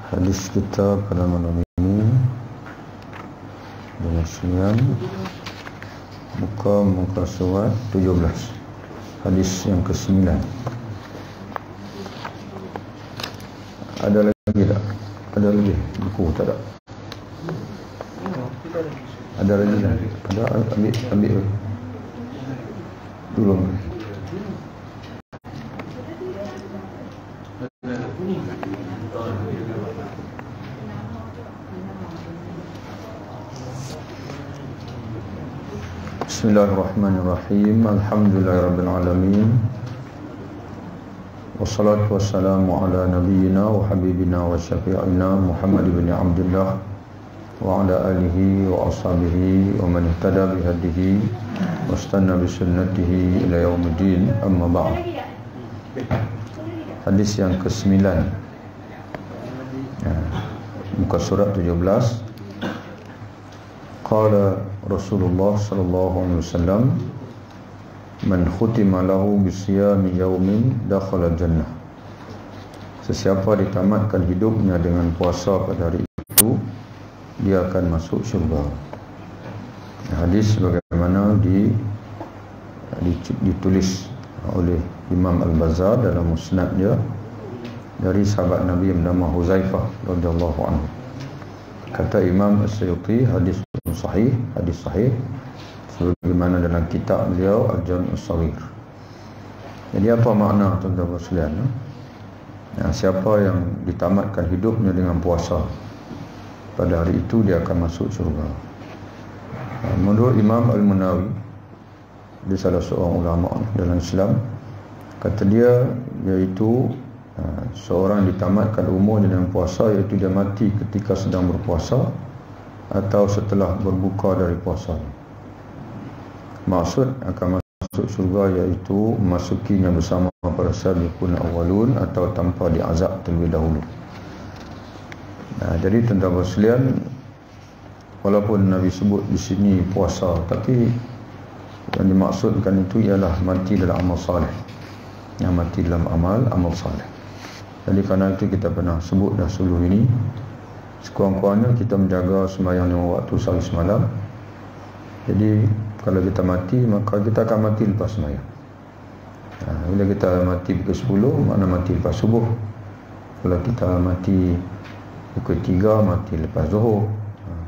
Hadis kita pada malam ini dengan siang muka surat 17, hadis yang ke-9. Ada lagi tak? Ada lagi buku tak ada? Ada lagi tak? Ada, ambil dulu. Bismillahirrahmanirrahim. Alhamdulillahirabbil alamin. Wassalatu wassalamu ala nabiyyina wa habibina wa syafi'ina Muhammad ibn Abdullah wa ala alihi wa ashabihi wa man ihtada bihadihi wastanna bi sunnatihi ila yaumiddin, amma ba'd. Hadis yang ke-9, muka surat 17. Qala Rasulullah sallallahu alaihi wasallam, man khutima lahu bisiyami yaumin dakhala jannah. Sesiapa ditamatkan hidupnya dengan puasa pada hari itu, dia akan masuk syurga. Hadis bagaimana ditulis oleh Imam Al-Bazzar dalam musnadnya dari sahabat Nabi yang bernama Huzaifah radhiyallahu anhu. Kata Imam As-Suyuti, hadis sahih sebagaimana dalam kitab beliau Al-Jami' As-Saghir. Jadi apa makna tuan-tuan sekalian? Siapa yang ditamatkan hidupnya dengan puasa, pada hari itu dia akan masuk syurga. Menurut Imam Al-Munawi, dia salah seorang ulama dalam Islam, kata dia iaitu seorang ditamatkan umurnya dengan puasa, iaitu dia mati ketika sedang berpuasa atau setelah berbuka dari puasa. Maksud akan masuk syurga iaitu memasukinya bersama para sabiqun awwalun atau tanpa diazab terlebih dahulu. Jadi tuan-tuan sekalian, walaupun Nabi sebut di sini puasa, tapi yang dimaksudkan itu ialah mati dalam amal saleh. Yang mati dalam amal saleh. Jadi kerana itu kita pernah sebut dah sebelum ini, sekurang-kurangnya kita menjaga sembahyang 5 waktu sehari semalam. Jadi kalau kita mati, maka kita akan mati lepas sembahyang. Bila kita mati pukul 10, mana mati lepas subuh. Kalau kita mati pukul 3, mati lepas zuhur.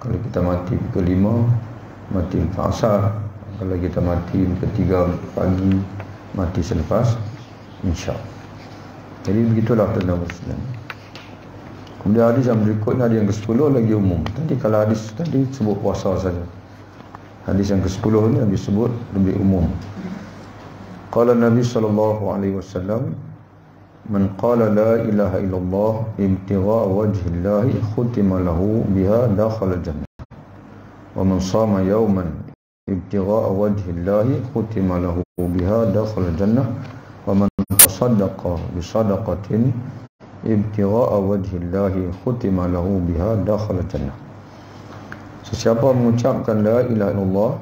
Kalau kita mati pukul 5, mati lepas asar. Kalau kita mati pukul 3 pagi, mati selepas insya. Jadi begitulah tuan-tuan sekalian. Kemudian hadis yang berikutnya, hadis yang ke-10 lagi umum. Tadi kalau hadis tadi sebut puasa saja. Hadis yang ke-10 ni Nabi sebut lebih umum. Qala Nabi sallallahu alaihi wasallam, man qala la ilaha illallah ibtigha wajhillahi khutima lahu biha dakhala jannah. Wa man shama yawman ibtigha wajhillahi khutima lahu biha dakhala jannah. Wa man tasaddaqa bi sadaqatin ibtigha wajhillahi khutima lahu biha dakhala jannah. Sesiapa mengucapkan la ilaha illallah,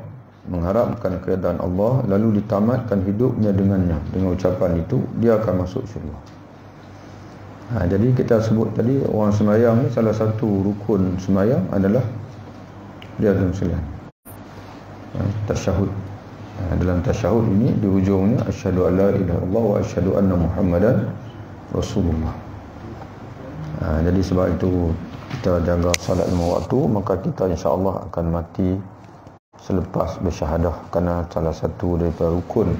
mengharapkan keridaan Allah, lalu ditamatkan hidupnya dengannya, dengan ucapan itu, dia akan masuk syurga. Jadi kita sebut tadi, orang sembahyang ni salah satu rukun sembahyang adalah dia dalam sekalian tasyahud. Dalam tasyahud ini di hujungnya asyhadu an la ilaha illallah wa asyhadu anna Muhammadan Rasulullah. Jadi sebab itu kita jaga salat 5 waktu, maka kita insya-Allah akan mati selepas bersyahadah, kerana salah satu daripada rukun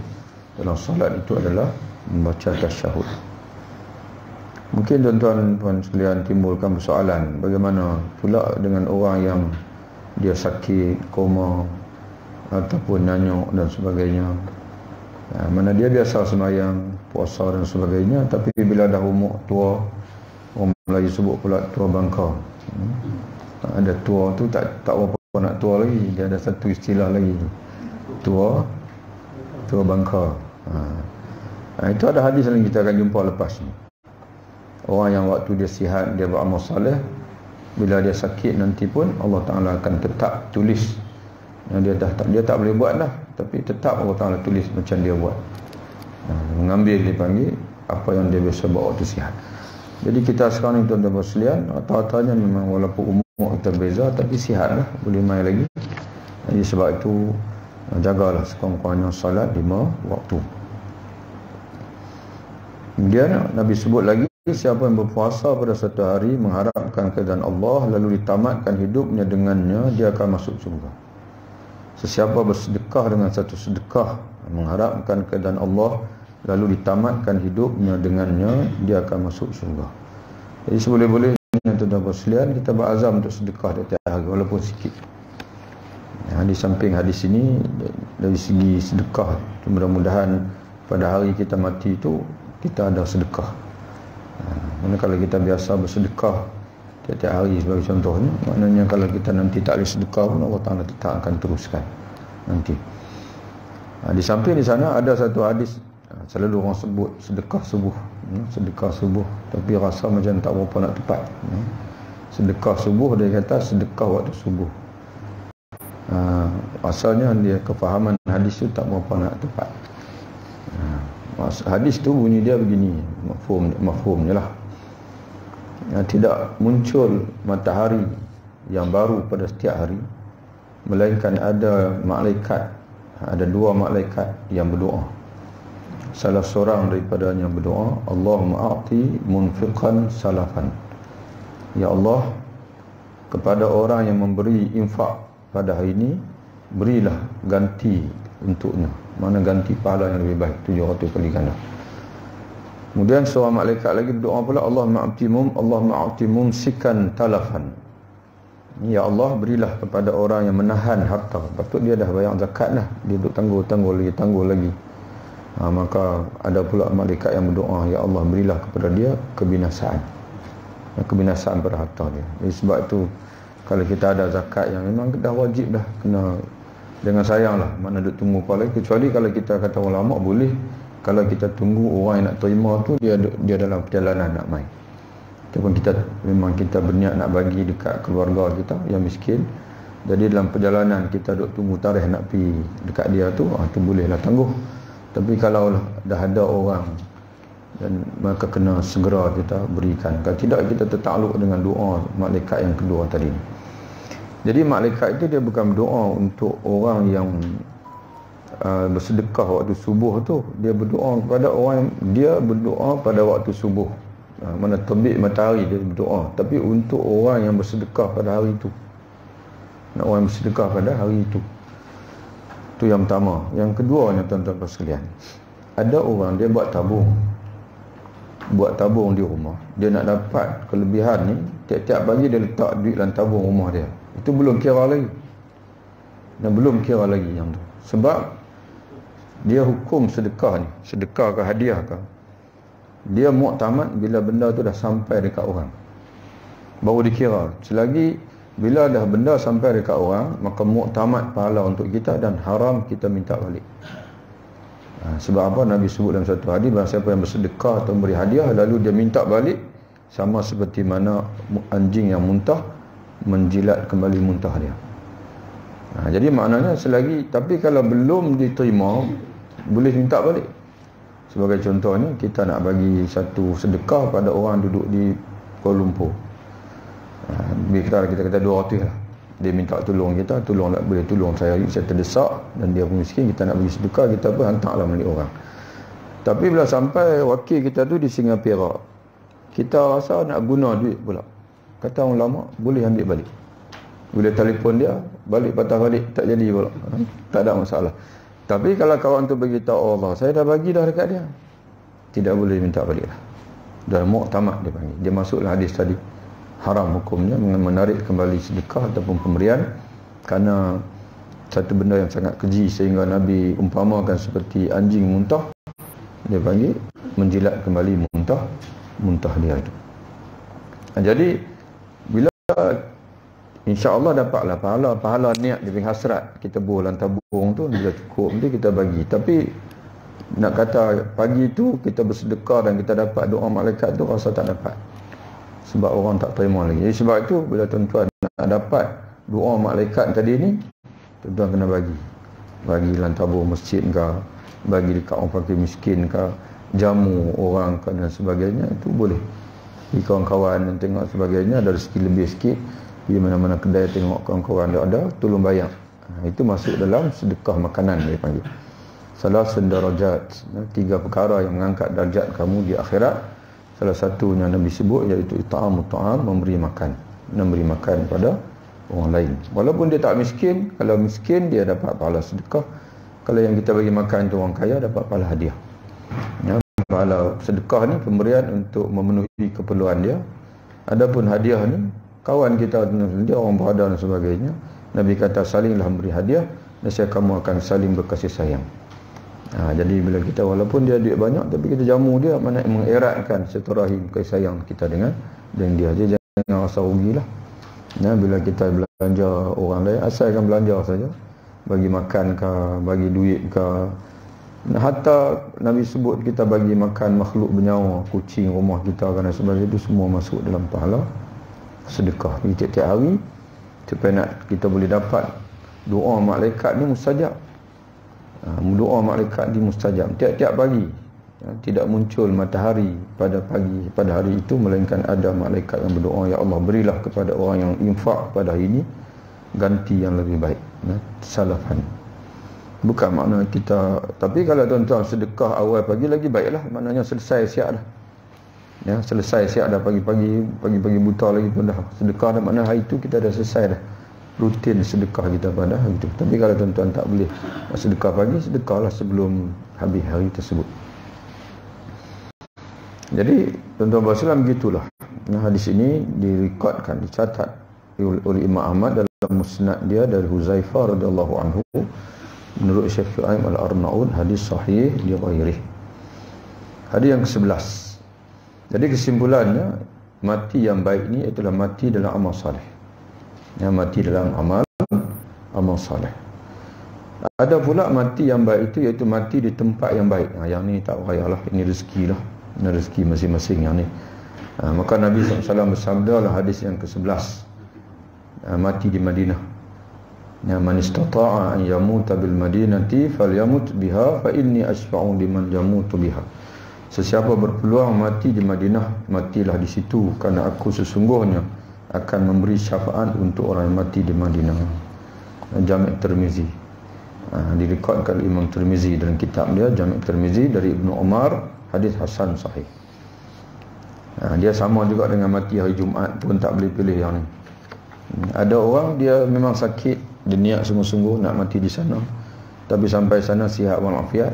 dalam salat itu adalah membaca tasyahud. Mungkin tuan-tuan sekalian timbulkan persoalan, bagaimana pula dengan orang yang dia sakit, koma ataupun nyanyuk dan sebagainya. Mana dia biasa sembahyang, puasa dan sebagainya, tapi bila dah umur tua, orang Melayu sebut pula tua bangka. Ada tua tu tak berapa nak tua lagi, dia ada satu istilah lagi, tua bangka. Itu ada hadis yang kita akan jumpa lepas ni. Orang yang waktu dia sihat, dia beramal saleh, bila dia sakit nanti pun Allah Ta'ala akan tetap tulis yang dia tak boleh buat dah, tapi tetap Allah Ta'ala tulis macam dia buat. Mengambil, dipanggil apa yang dia biasa buat waktu sihat. Jadi kita sekarang ni tuan-tuan sekalian, rata-ratanya memang walaupun umur kita berbeza, tapi sihat lah, boleh main lagi. Jadi sebab itu jagalah sekurang-kurangnya salat 5 waktu. Kemudian Nabi sebut lagi, siapa yang berpuasa pada satu hari mengharapkan keridhaan Allah lalu ditamatkan hidupnya dengannya, dia akan masuk syurga. Sesiapa bersedekah dengan satu sedekah mengharapkan keridhaan Allah lalu ditamatkan hidupnya dengannya, dia akan masuk syurga. Jadi seboleh-bolehnya tuan-tuan sekalian, kita berazam untuk sedekah setiap hari walaupun sikit. Di samping hadis ini, dari segi sedekah, mudah-mudahan pada hari kita mati itu kita ada sedekah. Mana kalau kita biasa bersedekah tiap-tiap hari sebagai contohnya, maknanya kalau kita nanti tak boleh sedekah pun Allah Ta'ala tetap akan teruskan nanti. Di samping di sana ada satu hadis, selalu orang sebut sedekah subuh, sedekah subuh, tapi rasa macam tak berapa nak tepat. Sedekah subuh, dia kata sedekah waktu subuh. Asalnya dia kefahaman hadis itu tak berapa nak tepat. Hadis tu bunyi dia begini, mafhumnya lah. Tidak muncul matahari yang baru pada setiap hari, melainkan ada malaikat, ada 2 malaikat yang berdoa. Salah seorang daripadanya berdoa, Allahumma a'ti munfiqan salafan. Ya Allah, kepada orang yang memberi infak pada hari ini, berilah ganti untuknya. Mana ganti pahala yang lebih baik, 700 kali ganda. Kemudian seorang malaikat lagi berdoa pula, Allahumma a'ti mumsikan talafan. Ya Allah, berilah kepada orang yang menahan harta. Patut dia dah bayar zakat lah, dia duk tangguh lagi. Maka ada pula malaikat yang berdoa, ya Allah, berilah kepada dia kebinasaan pada harta dia. Jadi sebab itu kalau kita ada zakat yang memang dah wajib dah, kena dengan sayang lah, mana duk tunggu apa lagi. Kecuali kalau kita kata ulama boleh, kalau kita tunggu orang yang nak terima tu dia dalam perjalanan nak mai, ataupun memang kita berniat nak bagi dekat keluarga kita yang miskin, jadi dalam perjalanan kita duk tunggu tarikh nak pergi dekat dia tu, tu bolehlah tangguh. Tapi kalau dah ada orang, dan maka kena segera kita berikan. Kalau tidak, kita tertakluk dengan doa malaikat yang kedua tadi. Jadi malaikat itu dia bukan berdoa untuk orang yang bersedekah waktu subuh tu. Dia berdoa kepada orang, dia berdoa pada waktu subuh, mana terbit matahari dia berdoa. Tapi untuk orang yang bersedekah pada hari itu, orang yang bersedekah pada hari itu. Itu yang pertama. Yang keduanya tuan-tuan sekalian, ada orang dia buat tabung di rumah. Dia nak dapat kelebihan ni, tiap-tiap pagi dia letak duit dalam tabung rumah dia. Itu belum kira lagi. Dan belum kira lagi yang tu. Sebab dia hukum sedekah ni, sedekah ke hadiah ke, dia muktamad bila benda tu dah sampai dekat orang, baru dikira. Selagi bila dah benda sampai dekat orang, maka muktamad pahala untuk kita dan haram kita minta balik. Sebab apa? Nabi sebut dalam satu hadis, bahawa siapa yang bersedekah atau memberi hadiah lalu dia minta balik, sama seperti mana anjing yang muntah menjilat kembali muntah dia. Jadi maknanya selagi, tapi kalau belum diterima, boleh minta balik. Sebagai contohnya, kita nak bagi satu sedekah pada orang duduk di Kuala Lumpur. Kita kata 200 lah. Dia minta tolong kita, tolong tak boleh tolong saya terdesak dan dia pun miskin, kita nak bagi sedekah, kita pun hantarlah balik orang. Tapi bila sampai wakil kita tu di Singapura, kita rasa nak guna duit pula. Kata orang lama, boleh ambil balik. Bila telefon dia, balik patah balik, tak jadi pula. Tak ada masalah. Tapi kalau kawan tu beritahu Allah, saya dah bagi dah dekat dia, tidak boleh minta balik lah. Dah muktamad dia panggil. Dia masuklah hadis tadi. Haram hukumnya menarik kembali sedekah ataupun pemberian, kerana satu benda yang sangat keji sehingga Nabi umpamakan seperti anjing muntah. Dia panggil menjilat kembali muntah dia itu. Jadi bila insya-Allah dapatlah pahala niat dia punya hasrat, kita buang dalam tabung tu, bila cukup nanti kita bagi. Tapi nak kata pagi tu kita bersedekah dan kita dapat doa malaikat tu, rasa tak dapat. Sebab orang tak terima lagi. Jadi sebab itu bila tuan-tuan nak dapat doa malaikat tadi ni, tuan-tuan kena bagi dalam tabung masjid ke, bagi dekat orang fakir miskin ke, jamu orang ke dan sebagainya, itu boleh. kawan-kawan dan tengok sebagainya, ada rezeki lebih sikit, di mana-mana kedai tengok kawan-kawan ada, tolong bayar. Itu masuk dalam sedekah makanan dia panggil. Salah darajat, 3 perkara yang mengangkat darjat kamu di akhirat. Salah satunya Nabi sebut iaitu it'amut ta'am, memberi makan pada orang lain. Walaupun dia tak miskin, kalau miskin dia dapat pahala sedekah. Kalau yang kita bagi makan tu orang kaya, dapat pahala hadiah. Ya, pahala sedekah ni pemberian untuk memenuhi keperluan dia. Adapun hadiah ni, kawan kita dia orang berada dan sebagainya, Nabi kata salinglah memberi hadiah, nescaya kamu akan saling berkasih sayang. Jadi bila kita walaupun dia duit banyak, tapi kita jamu dia, mana mengeratkan silaturahim kasih sayang kita dengan dia. Dia jangan rasa rugilah. Ya, bila kita belanja orang lain, asalkan belanja saja, bagi makan ke, bagi duit ke. Hatta Nabi sebut kita bagi makan makhluk bernyawa, kucing rumah kita dan sebagainya, itu semua masuk dalam pahala sedekah. Jadi tiap-tiap hari supaya nak kita boleh dapat doa malaikat ni mustajab. Doa malaikat ni mustajab tiap-tiap pagi. Tidak muncul matahari pada hari itu, melainkan ada malaikat yang berdoa, ya Allah berilah kepada orang yang infak pada hari ini ganti yang lebih baik, salafan. Bukan makna kita, tapi kalau tuan-tuan sedekah awal pagi lagi baiklah, maknanya selesai siap dah. Ya, selesai siap dah pagi-pagi buta lagi pun dah sedekah dah, makna hari itu kita dah selesai dah rutin sedekah kita pada hari itu. Tapi kalau tuan-tuan tak boleh sedekah pagi, sedekahlah sebelum habis hari tersebut. Jadi tuan-tuan bersalam begitulah. Hadis ini direkodkan, dicatat oleh Imam Ahmad dalam musnad dia dari Huzaifah radhiyallahu anhu. Menurut Syekh Shu'aib Al-Arnaud, hadis sahih li ghairihi. Hadis yang ke-11. Jadi kesimpulannya, mati yang baik ni itulah mati dalam amal saleh. Ya, mati dalam amal saleh. Ada pula mati yang baik itu iaitu mati di tempat yang baik. Yang ni tak payahlah, ini rezeki lah. Ini rezeki masing-masing yang ni. Maka Nabi SAW bersabda dalam hadis yang ke-11, mati di Madinah. Ya, man istata'a an yamuta bil madinati falyamut biha fa inni asfa'u liman yamutu biha. Sesiapa berpeluang mati di Madinah, matilah di situ, kerana aku sesungguhnya akan memberi syafaat untuk orang yang mati di Madinah. Jami' Tirmizi. Direkodkan Imam Tirmizi dalam kitab dia Jami' Tirmizi dari Ibnu Umar, hadis hasan sahih. Dia sama juga dengan mati hari Jumaat pun tak boleh pilih yang ni. Ada orang dia memang sakit, dia niat sungguh-sungguh nak mati di sana, tapi sampai sana sihat walafiat,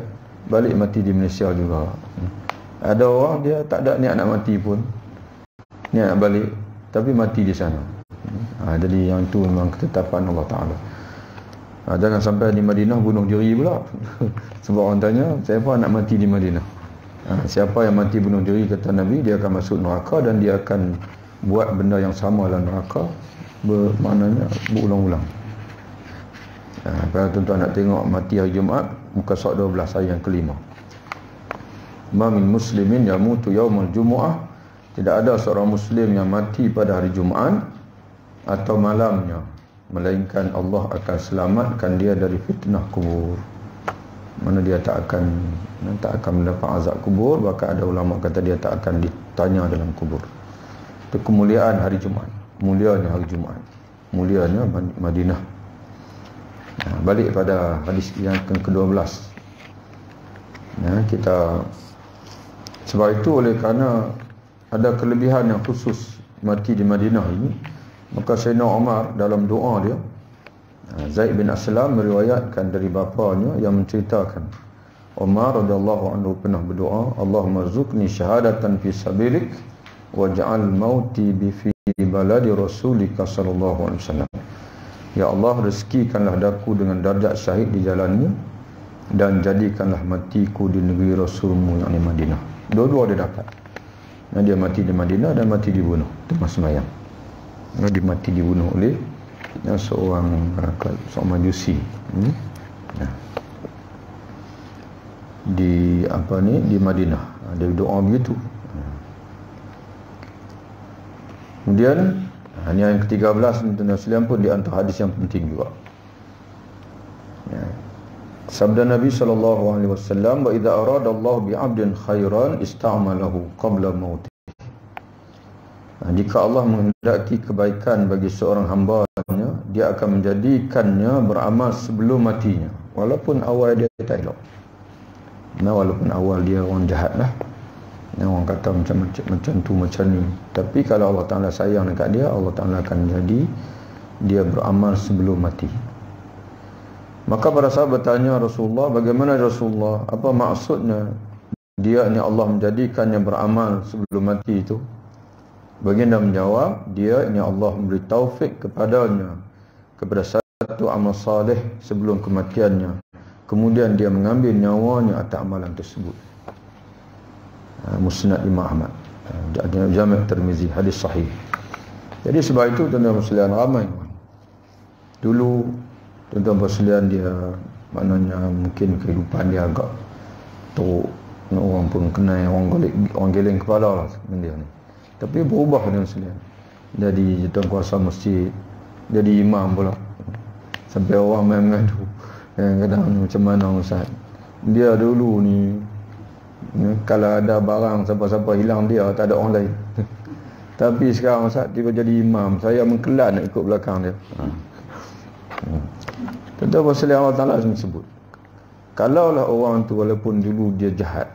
balik mati di Malaysia juga. Ada orang dia tak ada niat nak mati pun, niat nak balik, tapi mati di sana. Jadi yang itu memang ketetapan Allah Ta'ala. Jangan sampai di Madinah bunuh diri pula. Sebab orang tanya, siapa nak mati di Madinah? Siapa yang mati bunuh diri, kata Nabi, dia akan masuk neraka dan dia akan buat benda yang sama dalam neraka, bermaknanya berulang-ulang. Kalau tuan-tuan nak tengok mati hari Jumaat, muka surat 12 ayat yang kelima. Ma min muslimin yamutu yaumal jumu'ah, tidak ada seorang muslim yang mati pada hari Jumaat atau malamnya, melainkan Allah akan selamatkan dia dari fitnah kubur. Mana dia tak akan mendapat azab kubur, bahkan ada ulama kata dia tak akan ditanya dalam kubur. Itu kemuliaan hari Jumaat, mulianya hari Jumaat, mulianya Madinah. Balik pada hadis yang ke-12. Kita sebab itu, oleh kerana ada kelebihan yang khusus mati di Madinah ini, maka Sayyidina Umar dalam doa dia, Zaid bin Aslam meriwayatkan dari bapanya yang menceritakan, Umar radhiyallahu anhu pernah berdoa, Allahumma rzuqni syahadatan fi sabilik waj'al mauti bi fi baladi rasulika sallallahu alaihi wasallam. Ya Allah, rezekikanlah daku dengan darjat syahid di jalanmu, dan jadikanlah matiku di negeri Rasulmu yang di Madinah. Dua-dua dia dapat. Dia mati di Madinah dan mati dibunuh tengah sembahyang. Dia mati dibunuh oleh seorang majusi. Di Madinah. Dia doa begitu. Kemudian ini yang ke-13 Tuan Muslim pun di antara hadis yang penting juga. Sabda Nabi sallallahu alaihi wasallam, "Wa idza arada Allah bi 'abdin khairan ista'malahu qabla mautih." Jika Allah menghendaki kebaikan bagi seorang hamba-Nya, Dia akan menjadikannya beramal sebelum matinya, walaupun awal dia tak elok. Walaupun awal dia orang jahat lah, orang kata macam tu macam ni, tapi kalau Allah Ta'ala sayang dekat dia, Allah Ta'ala akan jadi dia beramal sebelum mati. Maka para sahabat bertanya Rasulullah, bagaimana Rasulullah, apa maksudnya dia ni Allah menjadikannya beramal sebelum mati itu? Baginda menjawab, dia ni Allah memberi taufik kepadanya kepada satu amal salih sebelum kematiannya, kemudian dia mengambil nyawanya atas amalan tersebut. Musnad Imam Ahmad, Jami' Tirmizi, hadis sahih. Jadi sebab itu tuan-tuan sekalian, ramai dulu tuan-tuan sekalian, dia maknanya mungkin kehidupan dia agak teruk, orang pun kenal, orang geleng kepala lah benda ni. Tapi berubah tuan-tuan sekalian, jadi tuan kuasa masjid, jadi imam pula, sampai orang main mengadu kadang macam mana Ustaz, dia dulu ni kalau ada barang siapa-siapa hilang dia, tak ada orang lain. Tapi sekarang Ustaz tiba jadi imam, saya mengkelat nak ikut belakang dia. Tentu pasal Allah Ta'ala sebut, kalaulah orang tu walaupun dulu dia jahat,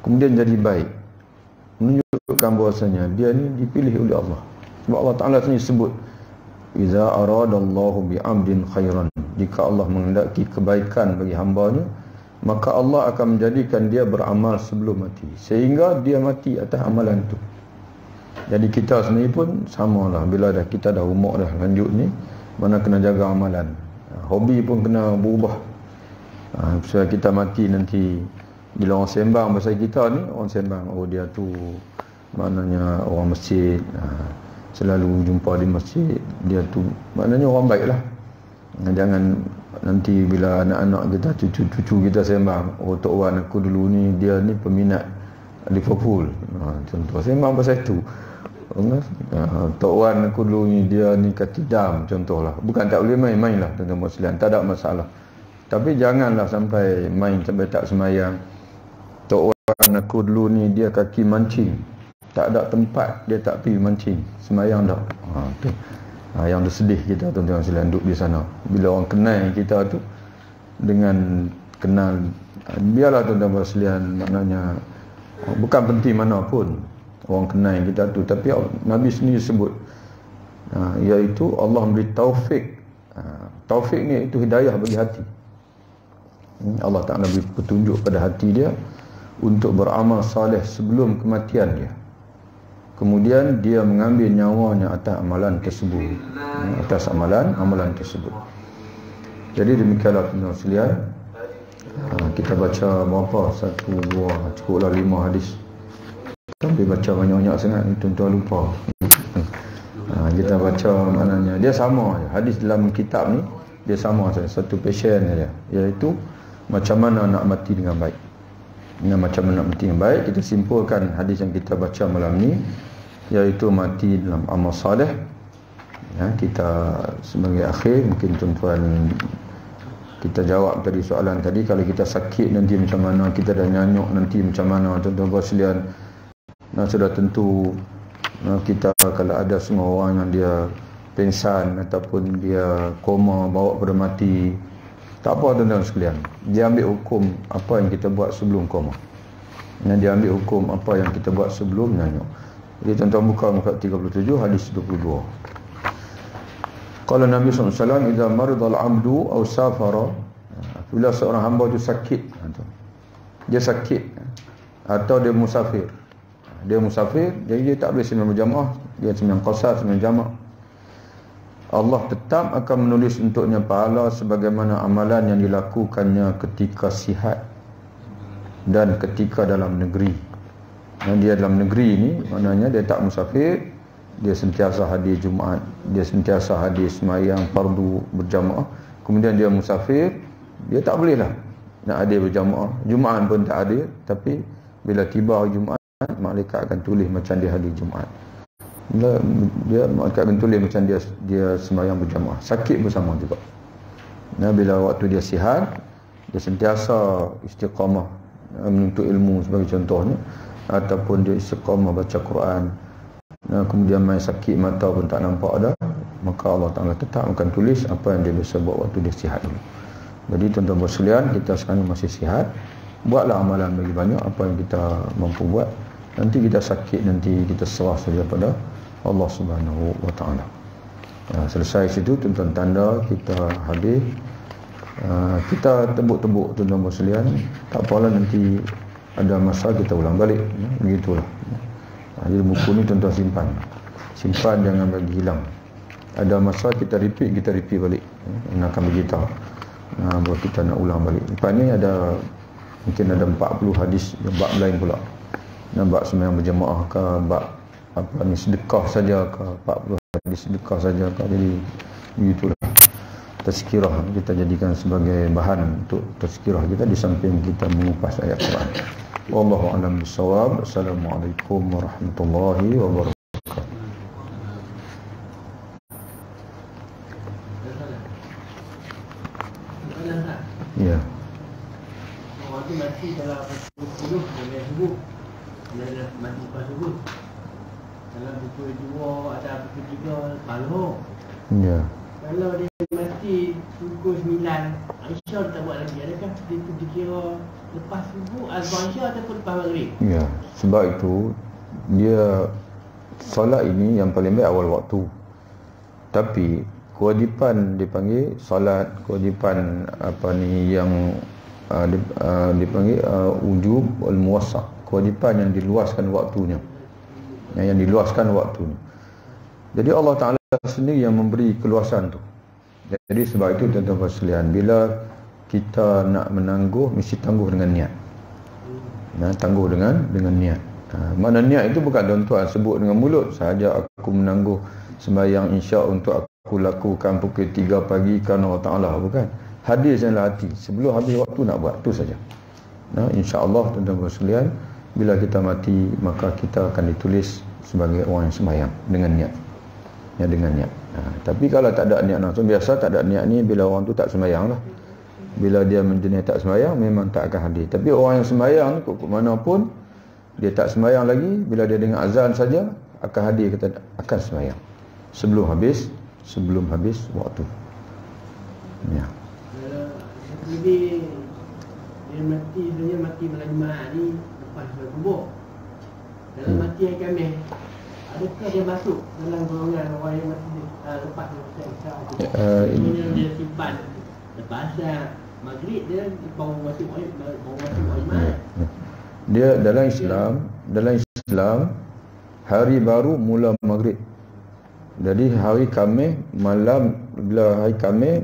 kemudian jadi baik, menunjukkan bahawasanya dia ni dipilih oleh Allah. Sebab Allah Ta'ala sendiri sebut, Iza aradallahu bi'amdin khairan, jika Allah menghendaki kebaikan bagi hamba-Nya, maka Allah akan menjadikan dia beramal sebelum mati, sehingga dia mati atas amalan itu. Jadi kita sendiri pun samalah, bila dah kita dah umur dah lanjut ni, mana kena jaga amalan, hobi pun kena berubah. Supaya kita mati nanti, bila orang sembang pasal kita ni, orang sembang, oh dia tu maknanya orang masjid, selalu jumpa di masjid, dia tu maknanya orang baik lah. Jangan nanti bila anak-anak kita, cucu-cucu kita sembang, oh Tok Wan aku dulu ni, dia ni peminat Liverpool, contoh sembang pasal tu. Tok Wan aku dulu ni, dia ni katidam, contohlah. Bukan tak boleh main-main lah tuan-tuan sekalian, tak ada masalah. Tapi janganlah sampai main sampai tak semayang. Tok Wan aku dulu ni, dia kaki mancing, tak ada tempat dia tak pergi mancing, semayang tak. Tu yang sedih kita tuan-tuan sekalian duduk di sana. Bila orang kenal kita tu dengan kenal, biarlah tuan-tuan sekalian, maknanya bukan penting mana pun orang kenal kita tu, tapi Nabi sendiri sebut, iaitu Allah memberi taufik. Taufik ni itu hidayah bagi hati. Allah Ta'ala beri petunjuk pada hati dia untuk beramal saleh sebelum kematian dia, kemudian dia mengambil nyawanya atas amalan tersebut, atas amalan tersebut. Jadi demikianlah tuan-tuan sekalian, kita baca berapa, 1, 2, cukuplah 5 hadis. Tapi baca banyak-banyak sangat ni tuan-tuan lupa. Kita baca maknanya dia sama je. Hadis dalam kitab ni dia sama saja, satu passion dia, iaitu macam mana nak mati dengan baik. Macam mana nak mati dengan baik, kita simpulkan hadis yang kita baca malam ni, iaitu mati dalam amal saleh. Kita sebagai akhir, mungkin tuan-tuan kita jawab tadi soalan tadi, kalau kita sakit nanti macam mana, kita dah nyanyuk nanti macam mana, tuan-tuan sekalian. Sudah tentu kita kalau ada semua orang yang dia pingsan ataupun dia koma, bawa pada mati, tak apa tuan-tuan sekalian, dia ambil hukum apa yang kita buat sebelum koma, dan dia ambil hukum apa yang kita buat sebelum nyanyuk. Jadi tuan-tuan buka muka 37 hadis 22. Qala Nabi SAW, idza maridal abdu aw safara, bila seorang hamba itu sakit, dia sakit atau dia musafir. Dia musafir, jadi dia tak boleh sembahyang berjamaah, dia sembahyang qasar, sembahyang jamak. Allah tetap akan menulis untuknya pahala sebagaimana amalan yang dilakukannya ketika sihat dan ketika dalam negeri. Dan dia dalam negeri ni, maknanya dia tak musafir, dia sentiasa hadir Jumaat, dia sentiasa hadir sembahyang fardu berjamaah. Kemudian dia musafir, dia tak boleh lah nak hadir berjamaah, Jumaat pun tak hadir. Tapi bila tiba Jumaat, malaikat akan tulis macam dia hadir Jumaat. Dia malaikat akan tulis macam dia sembahyang berjamaah. Sakit bersama juga. Bila waktu dia sihat, dia sentiasa istiqamah menuntut ilmu sebagai contohnya, ataupun dia istiqamah baca Quran, kemudian main sakit mata pun tak nampak dah, maka Allah Ta'ala tetap akan tulis apa yang dia biasa buat waktu dia sihat dulu. Jadi tuan-tuan sekalian, kita sekarang masih sihat, buatlah amalan bagi banyak apa yang kita mampu buat. Nanti kita sakit, nanti kita serah saja pada Allah Subhanahu wa Ta'ala. Selesai situ tuan-tuan, tanda kita habis. Kita tebuk-tebuk tuan-tuan sekalian, tak apalah, nanti ada masa kita ulang balik, begitulah. Jadi buku ni tuan-tuan simpan, jangan bagi hilang. Ada masa kita repeat balik, yang akan berita buat kita nak ulang balik. Lepas ni ada mungkin ada 40 hadis yang bab lain pula, bab sembahyang berjemaah ke, bab apa ni sedekah saja ke, 40 hadis sedekah saja ke. Jadi begitulah. Tazkirah kita jadikan sebagai bahan untuk tazkirah kita di samping kita mengupas ayat Quran. Wallahu a'lam bissawab. Assalamualaikum warahmatullahi wabarakatuh. Ya. Orang tu mati dalam 10 dari subuh. Dia mati pas subuh. Dalam pukul 2 atau pukul 3 pagi. Ya. Kalau dia mati pukul 9, Aisyah tak buat lagi. Adakah dia tu dikira lepas subuh azhar Aisyah ataupun lepas maghrib? Ya, sebab itu dia solat ini yang paling baik awal waktu. Tapi kewajipan dipanggil solat, kewajipan apa ni yang dipanggil wujub wal muwassa', kewajipan yang diluaskan waktunya. Yang diluaskan waktunya. Jadi Allah Ta'ala sendiri yang memberi keluasan tu. Jadi sebab itu tuan-tuan sekalian, bila kita nak menangguh, mesti tangguh dengan niat. Tangguh dengan niat. Mana niat itu bukan tuan-tuan sebut dengan mulut sahaja, aku menangguh sembahyang insya untuk aku lakukan pukul 3 pagi kerana Allah Ta'ala, bukan. Hadirkanlah hati sebelum habis waktu nak buat, tu saja. InsyaAllah tuan-tuan sekalian, bila kita mati maka kita akan ditulis sebagai orang yang sembahyang dengan niat. Dengan niat. Tapi kalau tak ada niat langsung, biasa tak ada niat ni bila orang tu tak sembahyang lah. Bila dia menjenis tak sembahyang, memang tak akan hadir. Tapi orang yang sembahyang ni, kok mana pun dia tak sembahyang lagi, bila dia dengar azan saja akan hadir, kita akan sembahyang sebelum habis waktu. Ya. Jadi dia mati malam Jumaat ni lepas subuh. Dalam mati hari Khamis, adakah dia masuk dalam golongan orang yang mati lepas dia simpan lepas maghrib, dia baru masuk Jumaat? Dia dalam Islam hari baru mula maghrib. Jadi hari Khamis malam, bila hari Khamis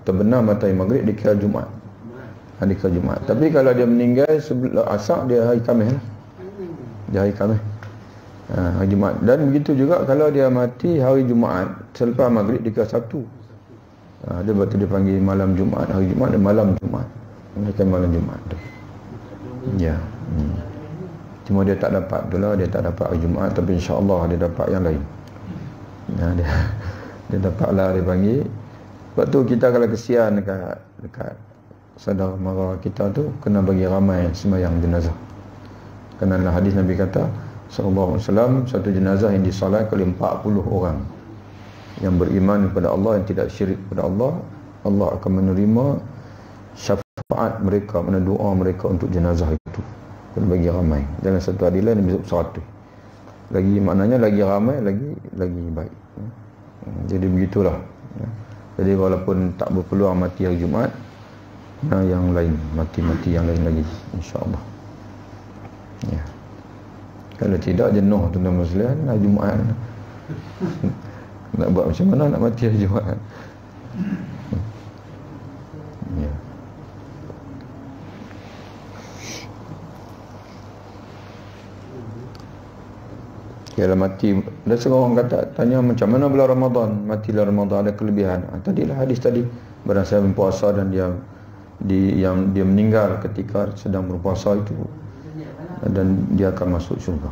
terbenam matahari maghrib, dikira Jumaat. Dikira Jumaat. Tapi kalau dia meninggal sebelum asar, dia hari Khamis lah. Dia hari Khamis. Hari Jumaat. Dan begitu juga kalau dia mati hari Jumaat selepas maghrib, dikira Sabtu. Dia betul dipanggil malam Jumaat, hari Jumaat dan malam Jumaat. Mereka malam Jumaat tu. Ya. Cuma dia tak dapat, itulah dia tak dapat hari Jumaat, tapi insya-Allah dia dapat yang lain. Dia dapatlah, dia panggil. Sebab tu kita kalau kesian dekat saudara mara kita tu, kena bagi ramai sembahyang jenazah. Kerana hadis Nabi kata sallallahu alaihi wasallam, satu jenazah yang disolatkan oleh 40 orang yang beriman kepada Allah, yang tidak syirik kepada Allah, Allah akan menerima syafaat mereka, mana doa mereka untuk jenazah itu. Kena bagi ramai. Dalam satu hadis lain Nabi sebut 100. Lagi maknanya lagi ramai, lagi baik. Jadi begitulah. Jadi walaupun tak berpeluang mati hari Jumaat, yang lain mati yang lain lagi, insya-Allah. Ya. Kalau tidak jenuh tuan-tuan sekalian, hari Jumaat nak buat macam mana nak mati hari Jumaat? Ya. Kalau mati, ada seorang kata, tanya macam mana bulan Ramadan, matilah Ramadan ada kelebihan. Tadilah hadis tadi, barang saya berpuasa dan dia meninggal ketika sedang berpuasa itu, dan dia akan masuk syurga.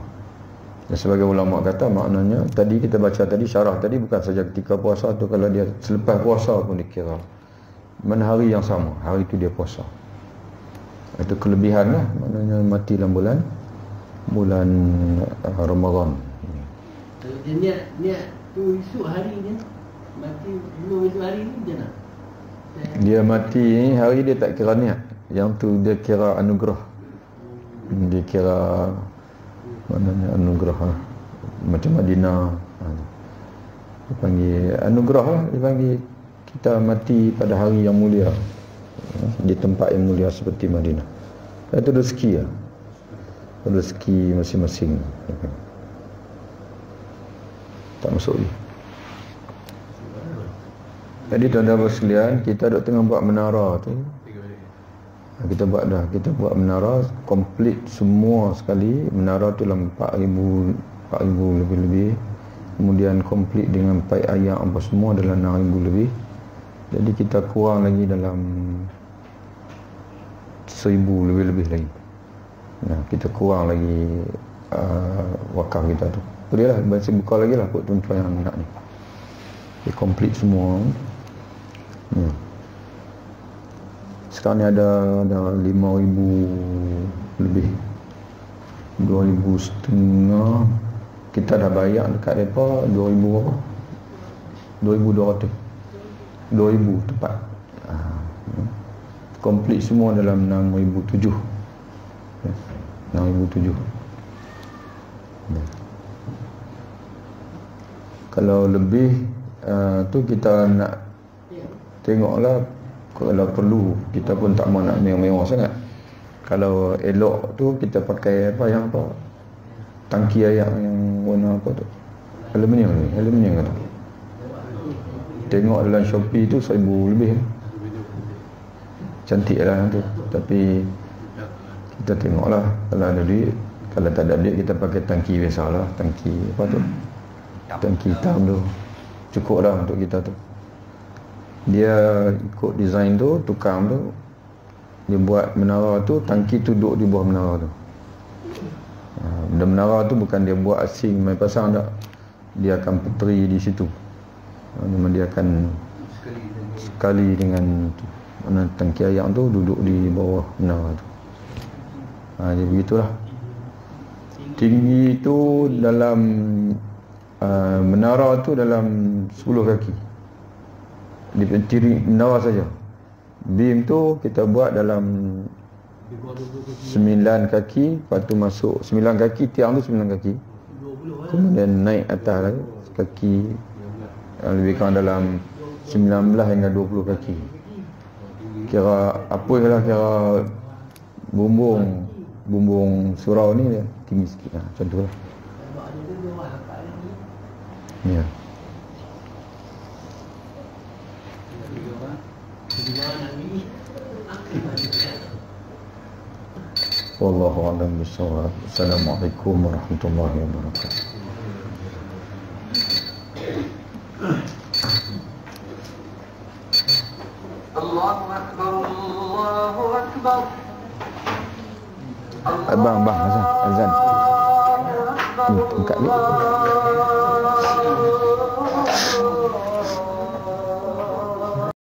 Dan sebagai ulama kata, maknanya tadi kita baca tadi, syarah tadi, bukan saja ketika puasa tu, kalau dia selepas puasa pun dikira. Mana hari yang sama, hari itu dia puasa. Itu kelebihan lah, maknanya mati dalam bulan Ramadan. Dia niat tu esok hari dia mati belum esok hari ni macam mana? Dia mati ni hari dia tak kira niat. Yang tu dia kira anugerah. Dia kira maknanya anugerah lah. Macam Madinah. Dia panggil anugerah lah. Dia panggil kita mati pada hari yang mulia, di tempat yang mulia seperti Madinah. Itu rezeki lah. Rezeki masing-masing. Tak masuk lagi. Jadi tuan-tuan sekalian, kita duk tengah buat menara tu. Kita buat menara komplit semua sekali. Menara tu dalam 4,000 lebih-lebih. Kemudian komplit dengan pipe air apa semua dalam 6,000 lebih. Jadi kita kurang lagi dalam 1,000 lebih-lebih lagi. Nah, kita kurang lagi wakaf kita tu. Boleh lah, baca buka lagi lah buat tuan-tuan yang nak ni. Dia komplit semua. Sekarang ni ada 5,000 lebih, 2,500. Kita dah bayar dekat mereka 2,000 berapa? 2,200. 2,000 tepat. Komplit semua dalam 6,700. 6,700. Kalau lebih tu kita nak tengoklah. Kalau perlu kita pun tak mau nak mewah-mewah sangat. Kalau elok tu kita pakai apa tangki air yang warna apa tu, aluminium kan. Tengok dalam Shopee tu 1,000 lebih. Cantik lah tu. Tapi kita tengoklah, kalau ada duit. Kalau tak ada duit kita pakai tangki biasalah. Tangki apa tu, tangki hitam tu cukup dah untuk kita tu. Dia ikut design tu, tukang tu dia buat menara tu, tangki tu duduk di bawah menara tu. Dan menara tu bukan dia buat asing main pasang tak. Dia akan peteri di situ. Memang dia akan sekali dengan tu. Mana tangki air tu duduk di bawah menara tu. Jadi begitulah. Tinggi tu dalam menara tu dalam 10 kaki. Di pentiri menara saja. Beam tu kita buat dalam 9 kaki. Lepas tu masuk 9 kaki, tiang tu 9 kaki. Kemudian naik atas lagi kaki, lebih kurang dalam 19 hingga 20 kaki. Kira apa lah, kira bumbung surau ni dia tinggi sikit lah. Macam tu lah. Ya. Wallahu a'lam bishawab. Assalamualaikum warahmatullahi wabarakatuh. Allahu akbar, Allahu akbar. Abang azan. Buka ni.